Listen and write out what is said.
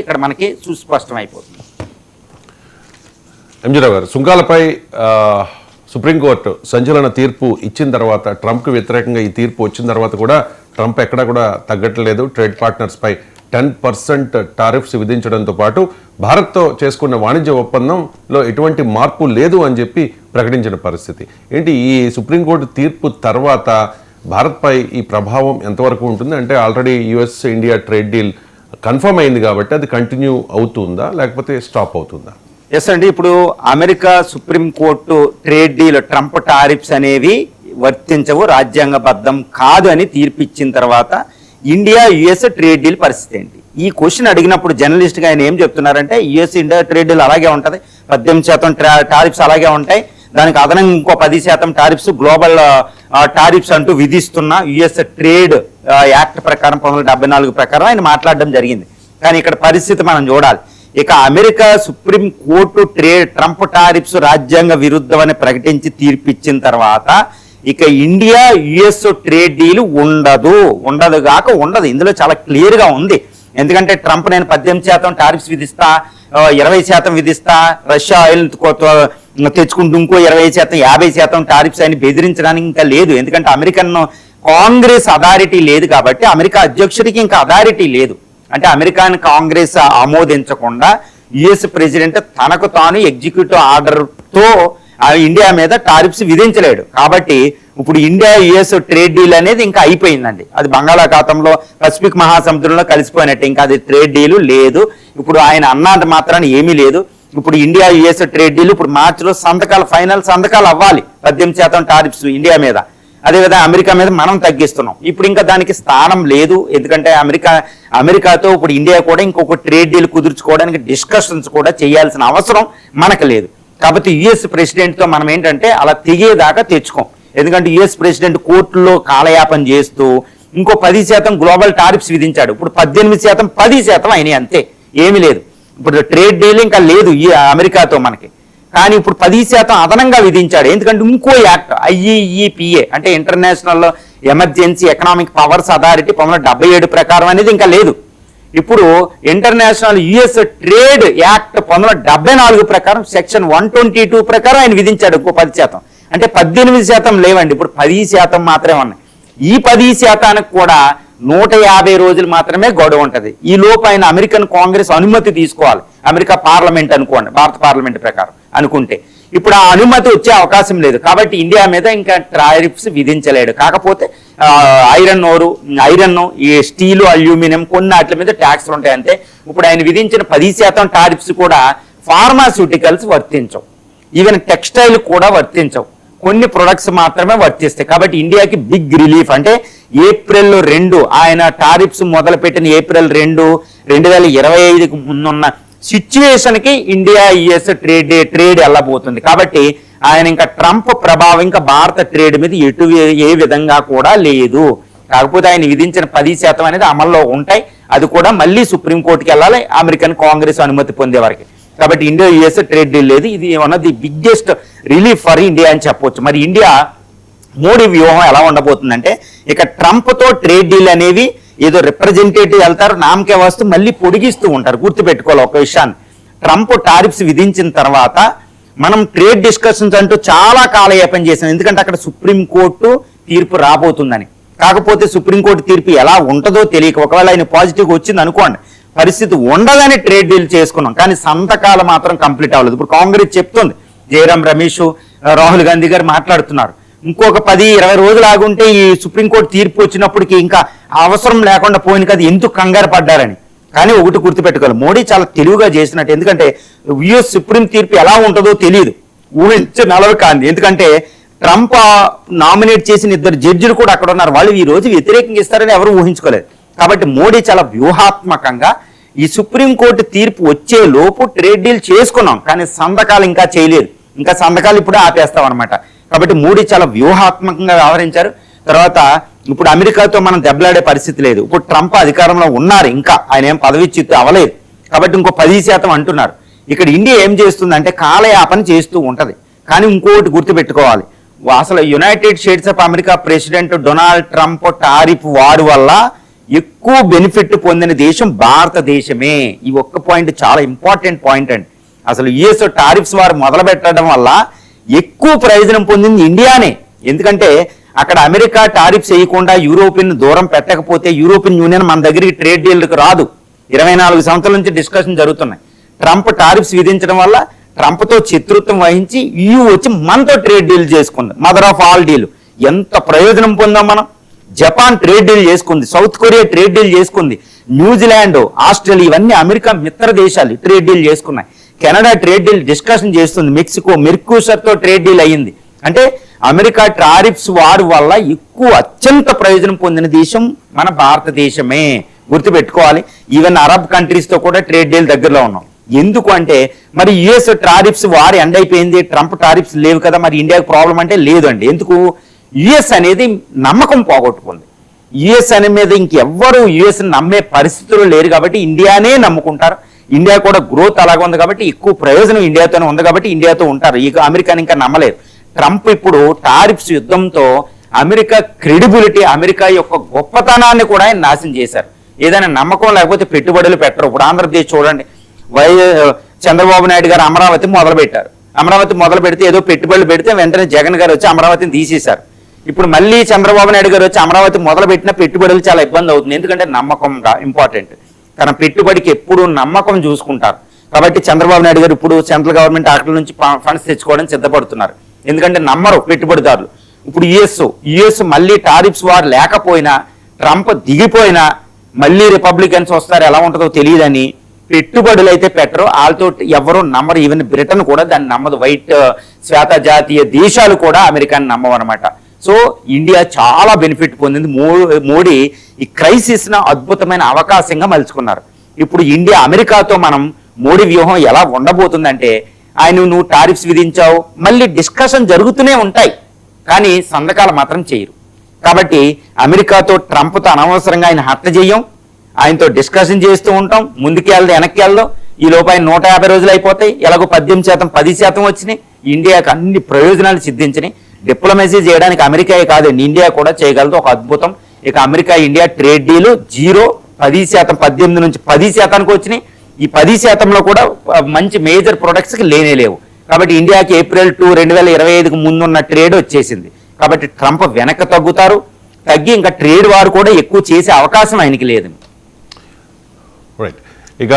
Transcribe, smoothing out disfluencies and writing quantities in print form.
ఇక్కడ మనకి సుస్పష్టం అయిపోతుంది. ఎంజీరావు గారు, సుంకాలపై సుప్రీంకోర్టు సంచలన తీర్పు ఇచ్చిన తర్వాత, ట్రంప్కి వ్యతిరేకంగా ఈ తీర్పు వచ్చిన తర్వాత కూడా ట్రంప్ ఎక్కడా కూడా తగ్గట్లేదు. ట్రేడ్ పార్ట్నర్స్పై 10% టారిఫ్స్ విధించడంతో పాటు భారత్తో చేసుకున్న వాణిజ్య ఒప్పందంలో ఎటువంటి మార్పు లేదు అని చెప్పి ప్రకటించిన పరిస్థితి ఏంటి? ఈ సుప్రీంకోర్టు తీర్పు తర్వాత భారత్పై ఈ ప్రభావం ఎంతవరకు ఉంటుంది? అంటే already US India trade deal confirm అయింది కాబట్టి అది కంటిన్యూ అవుతుందా లేకపోతే స్టాప్ అవుతుందా? ఎస్ అండి, ఇప్పుడు America supreme court trade deal Trump tariffs అనేవి వర్తించవు, రాజ్యాంగబద్ధం కాదు అని తీర్పు ఇచ్చిన తర్వాత ఇండియా యుఎస్ ట్రేడ్ డీల్ పరిస్థితి ఏంటి? ఈ క్వశ్చన్ అడిగినప్పుడు జర్నలిస్ట్గా ఆయన ఏం చెప్తున్నారంటే యుఎస్ ఇండియా ట్రేడ్ డీల్ అలాగే ఉంటుంది, 18% టారిఫ్స్ అలాగే ఉంటాయి, దానికి అదనంగా ఇంకో 10% టారిఫ్స్ గ్లోబల్ టారిఫ్స్ అంటూ విధిస్తున్న యుఎస్ ట్రేడ్ యాక్ట్ ప్రకారం 1974 ప్రకారం ఆయన మాట్లాడడం జరిగింది. కానీ ఇక్కడ పరిస్థితి మనం చూడాలి. ఇక America supreme court Trump tariffs రాజ్యాంగ విరుద్ధమని ప్రకటించి తీర్పు ఇచ్చిన తర్వాత ఇక ఇండియా యుఎస్ ట్రేడ్ డీల్ ఉండదు కాక ఉండదు. ఇందులో చాలా క్లియర్గా ఉంది. ఎందుకంటే ట్రంప్ నేను 18% టారిఫ్స్ విధిస్తా, 20% విధిస్తా, రష్యా ఆయిల్ తెచ్చుకుంటూ ఇంకో 20%, 50% టారిఫ్స్ అని బెదిరించడానికి ఇంకా లేదు. ఎందుకంటే అమెరికన్ కాంగ్రెస్ అథారిటీ లేదు కాబట్టి, అమెరికా అధ్యక్షుడికి ఇంకా అథారిటీ లేదు. అంటే అమెరికన్ కాంగ్రెస్ ఆమోదించకుండా యుఎస్ ప్రెసిడెంట్ తనకు తాను ఎగ్జిక్యూటివ్ ఆర్డర్తో ఇండియా మీద టారిఫ్స్ విధించలేడు. కాబట్టి ఇప్పుడు ఇండియా యుఎస్ ట్రేడ్ డీల్ అనేది ఇంకా అయిపోయిందండి. అది బంగాళాఖాతంలో పసిఫిక్ మహాసముద్రంలో కలిసిపోయినట్టు, ఇంకా అది ట్రేడ్ డీల్ లేదు. ఇప్పుడు ఆయన అన్నంత మాత్రాన్ని ఏమీ లేదు. ఇప్పుడు ఇండియా యుఎస్ ట్రేడ్ డీల్ ఇప్పుడు మార్చిలో ఫైనల్ సంతకాలు అవ్వాలి. 18% టారిఫ్స్ ఇండియా మీద, అదేవిధంగా అమెరికా మీద మనం తగ్గిస్తున్నాం. ఇప్పుడు ఇంకా దానికి స్థానం లేదు. ఎందుకంటే అమెరికాతో ఇప్పుడు ఇండియా కూడా ఇంకొక ట్రేడ్ డీల్ కుదుర్చుకోవడానికి డిస్కషన్స్ కూడా చేయాల్సిన అవసరం మనకు లేదు. కాబట్టి యుఎస్ ప్రెసిడెంట్తో మనం ఏంటంటే అలా తెగేదాకా తెచ్చుకోం. ఎందుకంటే యుఎస్ ప్రెసిడెంట్ కోర్టులో కాలయాపన చేస్తూ ఇంకో 10% గ్లోబల్ టారిఫ్స్ విధించాడు. ఇప్పుడు 18%, 10% అయినాయి, అంతే, ఏమీ లేదు. ఇప్పుడు ట్రేడ్ డీల్ ఇంకా లేదు ఈ అమెరికాతో మనకి. కానీ ఇప్పుడు 10% అదనంగా విధించాడు. ఎందుకంటే ఇంకో యాక్ట్ IEEPA అంటే international emergency economic powers authority 1977 ప్రకారం అనేది ఇంకా లేదు. ఇప్పుడు ఇంటర్నేషనల్ యుఎస్ ట్రేడ్ యాక్ట్ 1974 ప్రకారం సెక్షన్ 122 ప్రకారం ఆయన విధించాడు ఇంకో 10%. అంటే 18% లేవండి, ఇప్పుడు 10% మాత్రమే ఉన్నాయి. ఈ 10%కి కూడా 150 రోజులు మాత్రమే గడువు ఉంటుంది. ఈ లోపు ఆయన అమెరికన్ కాంగ్రెస్ అనుమతి తీసుకోవాలి. అమెరికా పార్లమెంట్ అనుకోండి, భారత పార్లమెంట్ ప్రకారం అనుకుంటే ఇప్పుడు ఆ అనుమతి వచ్చే అవకాశం లేదు. కాబట్టి ఇండియా మీద ఇంకా టారిఫ్స్ విధించలేడు. కాకపోతే ఐరన్, ఈ స్టీలు, అల్యూమినియం కొన్ని వాటి మీద ట్యాక్స్లు ఉంటాయి అంతే. ఇప్పుడు ఆయన విధించిన 10% టారిఫ్స్ కూడా ఫార్మాస్యూటికల్స్ వర్తించవు, ఈవెన్ టెక్స్టైల్ కూడా వర్తించవు, కొన్ని ప్రొడక్ట్స్ మాత్రమే వర్తిస్తాయి. కాబట్టి ఇండియాకి బిగ్ రిలీఫ్. అంటే ఏప్రిల్ 2 ఆయన టారిఫ్స్ మొదలుపెట్టిన ఏప్రిల్ 2, 2025కి ముందున్న సిచ్యువేషన్కి ఇండియా యుఎస్ ట్రేడ్ వెళ్ళబోతుంది. కాబట్టి ఆయన ఇంకా ట్రంప్ ప్రభావం ఇంకా భారత ట్రేడ్ మీద ఏ విధంగా కూడా లేదు. కాకపోతే ఆయన విధించిన 10% అనేది అమల్లో ఉంటాయి. అది కూడా మళ్ళీ సుప్రీంకోర్టుకి వెళ్ళాలి అమెరికన్ కాంగ్రెస్ అనుమతి పొందే వరకు. కాబట్టి ఇండియా యుఎస్ ట్రేడ్ డీల్ లేదు. ఇది one of the biggest relief for India అని చెప్పవచ్చు. మరి ఇండియా మోడీ వ్యూహం ఎలా ఉండబోతుందంటే, ఇక ట్రంప్తో ట్రేడ్ డీల్ అనేవి ఏదో రిప్రజెంటేటివ్ వెళ్తారు, నామకే వస్తూ మళ్ళీ పొడిగిస్తూ ఉంటారు. గుర్తుపెట్టుకోవాలి ఒక విషయాన్ని, ట్రంప్ టారిఫ్స్ విధించిన తర్వాత మనం ట్రేడ్ డిస్కషన్స్ అంటూ చాలా కాలయాపన చేసాం. ఎందుకంటే అక్కడ సుప్రీంకోర్టు తీర్పు రాబోతుందని. కాకపోతే సుప్రీంకోర్టు తీర్పు ఎలా ఉంటుందో తెలియక, ఒకవేళ ఆయన పాజిటివ్గా వచ్చింది అనుకోండి, పరిస్థితి ఉండదని ట్రేడ్ డీల్ చేసుకున్నాం. కానీ సంతకాలు మాత్రం కంప్లీట్ అవ్వలేదు. ఇప్పుడు కాంగ్రెస్ చెప్తుంది, జయరాం రమేష్, రాహుల్ గాంధీ గారు మాట్లాడుతున్నారు, ఇంకొక 10-20 రోజులు ఆగుంటే ఈ సుప్రీంకోర్టు తీర్పు వచ్చినప్పటికీ ఇంకా అవసరం లేకుండా పోయింది కదా, ఎందుకు కంగారు పడ్డారని. కానీ ఒకటి గుర్తుపెట్టుకోవాలి, మోడీ చాలా తెలివిగా చేసినట్టు. ఎందుకంటే యుఎస్ సుప్రీం తీర్పు ఎలా ఉంటుందో తెలియదు, ఊహించే నలవి కాంది. ఎందుకంటే ట్రంప్ నామినేట్ చేసిన 2 జడ్జిలు కూడా అక్కడ ఉన్నారు, వాళ్ళు ఈ రోజు వ్యతిరేకంగా ఇస్తారని ఎవరు ఊహించుకోలేదు. కాబట్టి మోడీ చాలా వ్యూహాత్మకంగా ఈ సుప్రీంకోర్టు తీర్పు వచ్చే లోపు ట్రేడ్ డీల్ చేసుకున్నాం, కానీ సంతకాలు ఇంకా చేయలేదు. ఇంకా సంతకాలు ఇప్పుడు ఆపేస్తాం అనమాట. కాబట్టి మోడీ చాలా వ్యూహాత్మకంగా వ్యవహరించారు. తర్వాత ఇప్పుడు అమెరికాతో మనం దెబ్బలాడే పరిస్థితి లేదు. ఇప్పుడు ట్రంప్ అధికారంలో ఉన్నారు, ఇంకా ఆయన ఏం పదవిచ్యుతి అవ్వలేదు. కాబట్టి ఇంకో 10% అంటున్నారు. ఇక్కడ ఇండియా ఏం చేస్తుందంటే కాలయాపన చేస్తూ ఉంటది. కానీ ఇంకోటి గుర్తుపెట్టుకోవాలి, అసలు United states of America president Donald Trump tariff war వల్ల ఎక్కువ బెనిఫిట్ పొందిన దేశం భారతదేశమే. ఈ ఒక్క పాయింట్ చాలా ఇంపార్టెంట్ పాయింట్ అండి. అసలు యుఎస్ టారిఫ్స్ వారు మొదలు పెట్టడం వల్ల ఎక్కువ ప్రయోజనం పొందింది ఇండియానే. ఎందుకంటే అక్కడ అమెరికా టారిఫ్స్ వేయకుండా యూరోపియన్ దూరం పెట్టకపోతే యూరోపియన్ యూనియన్ మన దగ్గరికి ట్రేడ్ డీల్కి రాదు. 24 సంవత్సరాల నుంచి డిస్కషన్ జరుగుతున్నాయి. ట్రంప్ టారిఫ్స్ విధించడం వల్ల ట్రంప్తో శత్రుత్వం వహించి EU వచ్చి మనతో ట్రేడ్ డీల్ చేసుకుంది. Mother of all deal. ఎంత ప్రయోజనం పొందాం మనం. జపాన్ ట్రేడ్ డీల్ చేసుకుంది, సౌత్ కొరియా ట్రేడ్ డీల్ చేసుకుంది, న్యూజిలాండ్, ఆస్ట్రేలియా ఇవన్నీ అమెరికా మిత్ర దేశాలు ట్రేడ్ డీల్ చేసుకున్నాయి. కెనడా ట్రేడ్ డీల్ డిస్కషన్ చేస్తుంది. మెక్సికో మెర్క్యూసర్తో ట్రేడ్ డీల్ అయ్యింది. అంటే అమెరికా టారిఫ్స్ వారు వల్ల ఎక్కువ అత్యంత ప్రయోజనం పొందిన దేశం మన భారతదేశమే. గుర్తుపెట్టుకోవాలి. ఈవెన్ అరబ్ కంట్రీస్తో కూడా ట్రేడ్ డీల్ దగ్గరలో ఉన్నాం. ఎందుకు అంటే మరి యుఎస్ టారిఫ్స్ వారు ఎండ్ అయిపోయింది, ట్రంప్ టారిఫ్స్ లేవు కదా, మరి ఇండియాకి ప్రాబ్లం అంటే లేదండి. ఎందుకు? యుఎస్ అనేది నమ్మకం పోగొట్టుకుంది. యుఎస్ అనే మీద ఇంకెవ్వరు యుఎస్ నమ్మే పరిస్థితులు లేరు కాబట్టి ఇండియానే నమ్ముకుంటారు. ఇండియా కూడా గ్రోత్ అలాగే ఉంది కాబట్టి ఎక్కువ ప్రయోజనం ఇండియాతోనే ఉంది కాబట్టి ఇండియాతో ఉంటారు. ఇక అమెరికాని ఇంకా నమ్మలేదు. ట్రంప్ ఇప్పుడు టారిఫ్స్ యుద్ధంతో అమెరికా క్రెడిబిలిటీ, అమెరికా యొక్క గొప్పతనాన్ని కూడా ఆయన నాశనం చేశారు. ఏదైనా నమ్మకం లేకపోతే పెట్టుబడులు పెట్టరు. ఇప్పుడు ఆంధ్రప్రదేశ్ చూడండి, చంద్రబాబు నాయుడు గారు అమరావతి మొదలు పెట్టారు. అమరావతి మొదలు పెడితే ఏదో పెట్టుబడులు పెడితే వెంటనే జగన్ గారు వచ్చి అమరావతిని తీసేశారు. ఇప్పుడు మళ్ళీ చంద్రబాబు నాయుడు గారు వచ్చి అమరావతి మొదలు పెట్టిన పెట్టుబడులు చాలా ఇబ్బంది అవుతుంది. ఎందుకంటే నమ్మకంగా ఇంపార్టెంట్. కానీ పెట్టుబడికి ఎప్పుడు నమ్మకం చూసుకుంటారు. కాబట్టి చంద్రబాబు నాయుడు గారు ఇప్పుడు సెంట్రల్ గవర్నమెంట్ అక్కడి నుంచి ఫండ్స్ తెచ్చుకోవడం సిద్ధపడుతున్నారు. ఎందుకంటే నమ్మరు పెట్టుబడిదారులు. ఇప్పుడు యుఎస్ మళ్ళీ టారిఫ్స్ వారు లేకపోయినా, ట్రంప్ దిగిపోయినా మళ్ళీ రిపబ్లికన్స్ వస్తారు, ఎలా ఉంటుందో తెలియదని పెట్టుబడులు అయితే పెట్టరు. వాళ్ళతో ఎవరు నమ్మరు. ఈవెన్ బ్రిటన్ కూడా దాన్ని నమ్మదు. వైట్ శ్వేత జాతీయ దేశాలు కూడా అమెరికాని నమ్మవన్నమాట. సో ఇండియా చాలా బెనిఫిట్ పొందింది. మోడీ ఈ క్రైసిస్ను అద్భుతమైన అవకాశంగా మలుచుకున్నారు. ఇప్పుడు ఇండియా అమెరికాతో మనం మోడీ వ్యూహం ఎలా ఉండబోతుందంటే, నువ్వు టారిఫ్స్ విధించావు, మళ్ళీ డిస్కషన్ జరుగుతూనే ఉంటాయి కానీ సంతకాలు మాత్రం చేయరు. కాబట్టి అమెరికాతో ట్రంప్తో అనవసరంగా ఆయన హత్య చేయం, ఆయనతో డిస్కషన్ చేస్తూ ఉంటాం. ముందుకు వెళ్దాం, వెనక్కి వెళ్దాం. ఈ లోపు ఆయన 150 రోజులు అయిపోతాయి. ఎలాగో 18%, 10% వచ్చినాయి. ఇండియాకి అన్ని ప్రయోజనాలు సిద్ధించినాయి. డిప్లొమసీ చేయడానికి అమెరికాయే కాదండి, ఇండియా కూడా చేయగలదు. ఒక అద్భుతం. ఇక అమెరికా ఇండియా ట్రేడ్ డీల్ 0, 10%, 18 నుంచి 10%కి వచ్చినాయి. ఈ 10%లో కూడా మంచి మేజర్ ప్రొడక్ట్స్కి లేనే లేవు. కాబట్టి ఇండియాకి ఏప్రిల్ 2, 2025కు ముందున్న ట్రేడ్ వచ్చేసింది. కాబట్టి ట్రంప్ వెనక్కి తగ్గి ఇంకా ట్రేడ్ వారు కూడా ఎక్కువ చేసే అవకాశం ఆయనకి లేదు. రైట్. ఇక